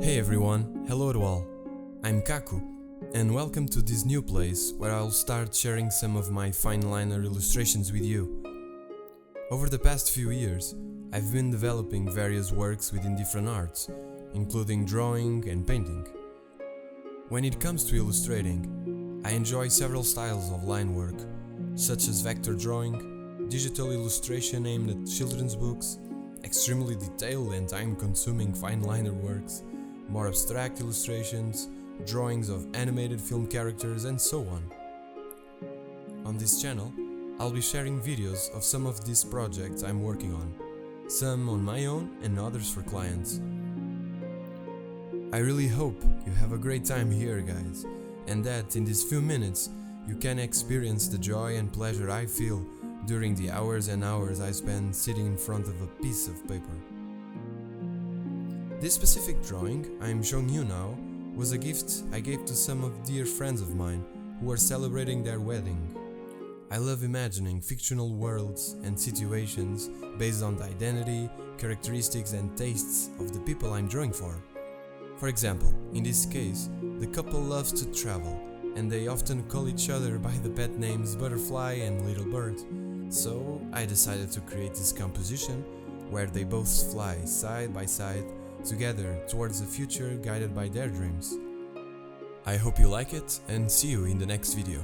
Hey everyone, hello to all. I'm Kako, and welcome to this new place where I'll start sharing some of my fine liner illustrations with you. Over the past few years, I've been developing various works within different arts, including drawing and painting. When it comes to illustrating, I enjoy several styles of line work, such as vector drawing, digital illustration aimed at children's books, extremely detailed and time-consuming fine liner works, more abstract illustrations, drawings of animated film characters, and so on. On this channel, I'll be sharing videos of some of these projects I'm working on, some on my own and others for clients. I really hope you have a great time here, guys, and that in these few minutes you can experience the joy and pleasure I feel during the hours and hours I spend sitting in front of a piece of paper. This specific drawing I'm showing you now was a gift I gave to some of dear friends of mine who are celebrating their wedding. I love imagining fictional worlds and situations based on the identity, characteristics and tastes of the people I'm drawing for. For example, in this case, the couple loves to travel, and they often call each other by the pet names Butterfly and Little Bird. So I decided to create this composition where they both fly side by side together towards the future guided by their dreams. I hope you like it and see you in the next video.